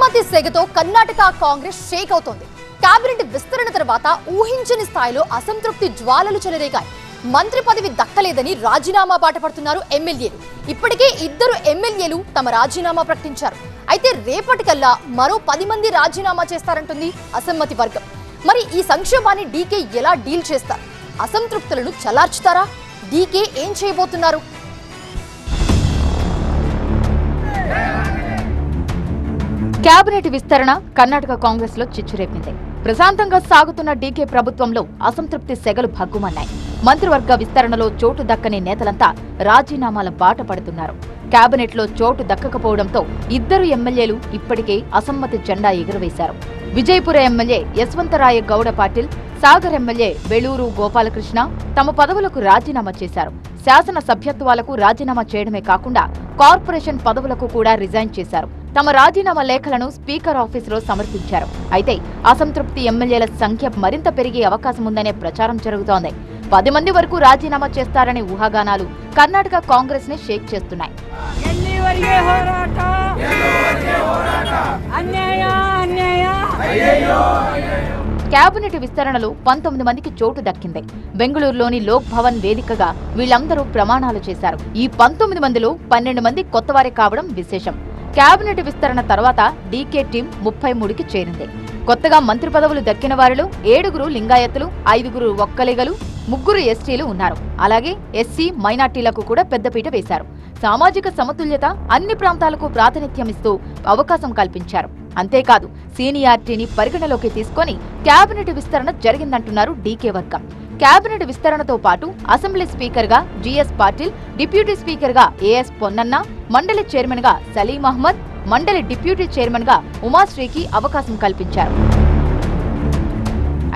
అసమ్మతి సెగతో కర్ణాటక కాంగ్రెస్ షేక్ అవుతోంది. కేబినెట్ విస్తరణ తర్వాత ఊహించని స్థాయిలో అసంతృప్తి జ్వాలలు చెలరేగాయి. మంత్రి పదవి దక్కలేదని రాజీనామా బాట పడుతున్నారు ఎమ్మెల్యేలు. ఇప్పటికే 2 ఎమ్మెల్యేలు తమ రాజీనామా ప్రకటించారు. అయితే రేపటికల్లా మరో 10 మంది రాజీనామా చేస్తారంటుంది అసమ్మతి వర్గం. మరి ఈ సంక్షోభాన్ని డీకే ఎలా డీల్ చేస్తారు? అసంతృప్తులను చలార్చుతారా? డీకే ఏం చేయబోతున్నారు? కేబినెట్ విస్తరణ కర్ణాటక కాంగ్రెస్ లో చిచ్చురేపింది. ప్రశాంతంగా సాగుతున్న డీకే ప్రభుత్వంలో అసంతృప్తి సెగలు భగ్గుమన్నాయి. మంత్రివర్గ విస్తరణలో చోటు దక్కని నేతలంతా రాజీనామాల బాట పడుతున్నారు. కేబినెట్ లో చోటు దక్కకపోవడంతో 2 ఎమ్మెల్యేలు ఇప్పటికే అసమ్మతి జెండా ఎగురవేశారు. విజయపుర ఎమ్మెల్యే యశ్వంతరాయ గౌడ పాటిల్, సాగర్ ఎమ్మెల్యే బెళూరు గోపాలకృష్ణ తమ పదవులకు రాజీనామా చేశారు. శాసన సభ్యత్వాలకు రాజీనామా చేయడమే కాకుండా కార్పొరేషన్ పదవులకు కూడా రిజైన్ చేశారు. తమ రాజీనామా లేఖలను స్పీకర్ ఆఫీసులో సమర్పించారు. అయితే అసంతృప్తి ఎమ్మెల్యేల సంఖ్య మరింత పెరిగే అవకాశం ఉందనే ప్రచారం జరుగుతోంది. 10 మంది వరకు రాజీనామా చేస్తారనే ఊహాగానాలు కర్ణాటక కాంగ్రెస్ ని షేక్ చేస్తున్నాయి. కేబినెట్ విస్తరణలో 19 మందికి చోటు దక్కింది. బెంగళూరులోని లోక్ భవన్ వేదికగా వీళ్లందరూ ప్రమాణాలు చేశారు. ఈ 19 మందిలో 12 మంది కొత్తవారే కావడం విశేషం. కేబినెట్ విస్తరణ తర్వాత డీకే టీం 33కి చేరింది. కొత్తగా మంత్రి పదవులు దక్కిన వారిలో 7 లింగాయత్తులు, 5 ఒక్కలిగలు, 3 ఎస్టీలు ఉన్నారు. అలాగే ఎస్సీ, మైనార్టీలకు కూడా పెద్దపీట వేశారు. సామాజిక సమతుల్యత, అన్ని ప్రాంతాలకు ప్రాతినిధ్యమిస్తూ అవకాశం కల్పించారు. అంతేకాదు సీనియారిటీని పరిగణలోకి తీసుకొని కేబినెట్ విస్తరణ జరిగిందంటున్నారు డీకే వర్గం. కేబినెట్ విస్తరణతో పాటు అసెంబ్లీ స్పీకర్ గా జీఎస్ పాటిల్, డిప్యూటీ స్పీకర్ గా ఏఎస్ పొన్నన్న, మండలి చైర్మన్ గా సలీం అహ్మద్, మండలి డిప్యూటీ చైర్మన్ గా ఉమాశ్రీకి అవకాశం కల్పించారు.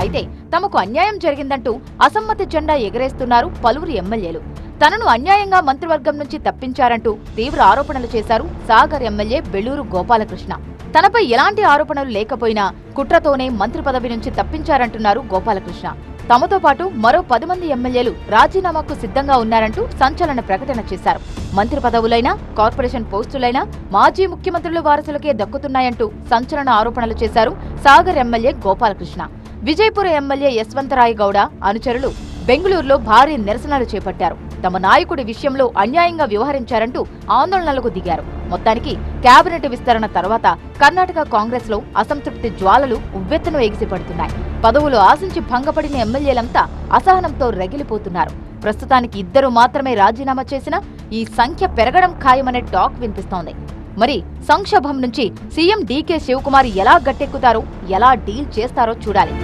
అయితే తమకు అన్యాయం జరిగిందంటూ అసమ్మతి జెండా ఎగరేస్తున్నారు పలువురు ఎమ్మెల్యేలు. తనను అన్యాయంగా మంత్రివర్గం నుంచి తప్పించారంటూ తీవ్ర ఆరోపణలు చేశారు సాగర్ ఎమ్మెల్యే బెళూరు గోపాలకృష్ణ. తనపై ఎలాంటి ఆరోపణలు లేకపోయినా కుట్రతోనే మంత్రి పదవి నుంచి తప్పించారంటున్నారు గోపాలకృష్ణ. తమతో పాటు మరో 10 మంది ఎమ్మెల్యేలు రాజీనామాకు సిద్ధంగా ఉన్నారంటూ సంచలన ప్రకటన చేశారు. మంత్రి పదవులైనా, కార్పొరేషన్ పోస్టులైనా మాజీ ముఖ్యమంత్రుల వారసులకే దక్కుతున్నాయంటూ సంచలన ఆరోపణలు చేశారు సాగర్ ఎమ్మెల్యే గోపాలకృష్ణ. విజయపుర ఎమ్మెల్యే యశ్వంతరాయ గౌడ అనుచరులు బెంగళూరులో భారీ నిరసనలు చేపట్టారు. తమ నాయకుడి విషయంలో అన్యాయంగా వ్యవహరించారంటూ ఆందోళనలకు దిగారు. మొత్తానికి కేబినెట్ విస్తరణ తర్వాత కర్ణాటక కాంగ్రెస్ లో అసంతృప్తి జ్వాలలు ఉవ్వెత్తున ఎగిసిపడుతున్నాయి. పదవులు ఆశించి భంగపడిన ఎమ్మెల్యేలంతా అసహనంతో రగిలిపోతున్నారు. ప్రస్తుతానికి 2 మాత్రమే రాజీనామా చేసినా ఈ సంఖ్య పెరగడం ఖాయమనే టాక్ వినిపిస్తోంది. మరి సంక్షోభం నుంచి సీఎం డీకే శివకుమార్ ఎలా గట్టెక్కుతారో, ఎలా డీల్ చేస్తారో చూడాలి.